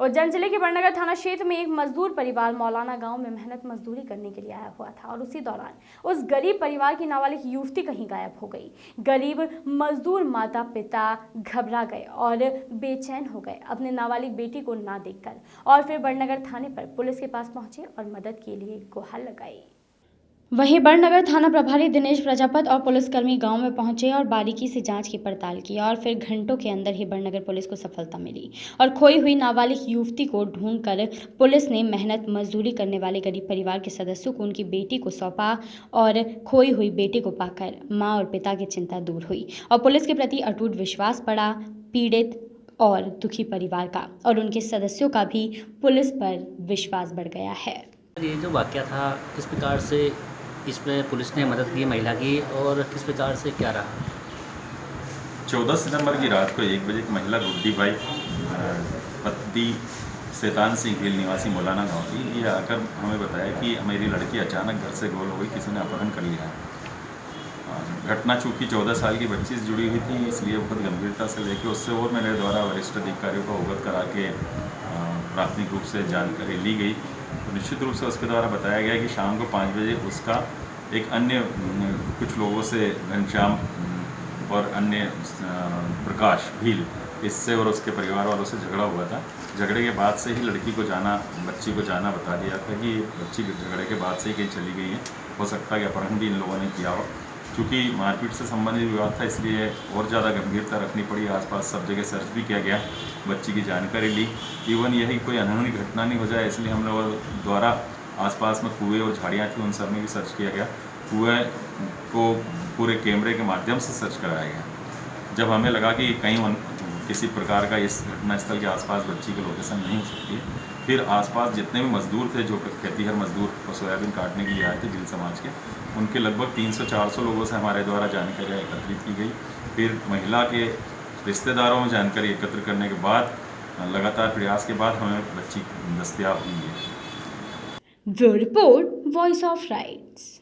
उज्जैन जिले के बड़नगर थाना क्षेत्र में एक मजदूर परिवार मौलाना गांव में मेहनत मजदूरी करने के लिए आया हुआ था और उसी दौरान उस गरीब परिवार की नाबालिग युवती कहीं गायब हो गई। गरीब मजदूर माता पिता घबरा गए और बेचैन हो गए अपने नाबालिग बेटी को ना देखकर, और फिर बड़नगर थाने पर पुलिस के पास पहुंचे और मदद के लिए गुहार लगाई। वहीं बड़नगर थाना प्रभारी दिनेश प्रजापत और पुलिसकर्मी गांव में पहुंचे और बारीकी से जांच की पड़ताल की और फिर घंटों के अंदर ही बड़नगर पुलिस को सफलता मिली और खोई हुई नाबालिग युवती को ढूंढकर पुलिस ने मेहनत मजदूरी करने वाले गरीब परिवार के सदस्यों को उनकी बेटी को सौंपा और खोई हुई बेटी को पाकर माँ और पिता की चिंता दूर हुई और पुलिस के प्रति अटूट विश्वास बढ़ा। पीड़ित और दुखी परिवार का और उनके सदस्यों का भी पुलिस पर विश्वास बढ़ गया है। ये जो वाक़या था, किस प्रकार से इसमें पुलिस ने मदद की महिला की और किस प्रकार से क्या रहा? 14 सितंबर की रात को 1 बजे एक महिला गुड्डी बाई पत्नी शैतान सिंह हिल निवासी मौलाना गाँव की, ये आकर हमें बताया कि मेरी लड़की अचानक घर से गोल हो गई, किसी ने अपहरण कर लिया है। घटना चूँकि 14 साल की बच्ची से जुड़ी हुई थी, इसलिए बहुत गंभीरता से लेकर उससे और मेरे द्वारा वरिष्ठ अधिकारियों को अवगत करा के प्राथमिक रूप से जानकारी ली गई। तो निश्चित रूप से उसके द्वारा बताया गया कि शाम को 5 बजे उसका एक अन्य कुछ लोगों से घनश्याम और अन्य प्रकाश भील, इससे और उसके परिवार वालों से झगड़ा हुआ था। झगड़े के बाद से ही लड़की को जाना, बच्ची को जाना बता दिया था कि बच्ची झगड़े के बाद से ही कहीं चली गई है। हो सकता है कि अपहरण भी इन लोगों ने किया हो। चूँकि मारपीट से संबंधित विवाद था, इसलिए और ज़्यादा गंभीरता रखनी पड़ी। आसपास सब जगह सर्च भी किया गया, बच्ची की जानकारी ली। इवन यही कोई अनहोनी घटना नहीं हो जाए, इसलिए हम लोगों द्वारा आसपास में कुएँ और झाड़ियाँ थी, उन सब में भी सर्च किया गया। कुएँ को पूरे कैमरे के माध्यम से सर्च कराया गया। जब हमें लगा कि कहीं किसी प्रकार का इस घटनास्थल के आसपास बच्ची की लोकेशन नहीं हो सकती, फिर आसपास जितने भी मजदूर थे जो खेतीहर मजदूर और सोयाबीन काटने के लिए आए थे भील समाज के, उनके लगभग 300-400 लोगों से हमारे द्वारा जानकारी एकत्रित की गई। फिर महिला के रिश्तेदारों में जानकारी एकत्र करने के बाद लगातार प्रयास के बाद हमें बच्ची दस्तयाब हुई है। Bureau report, voice of rights.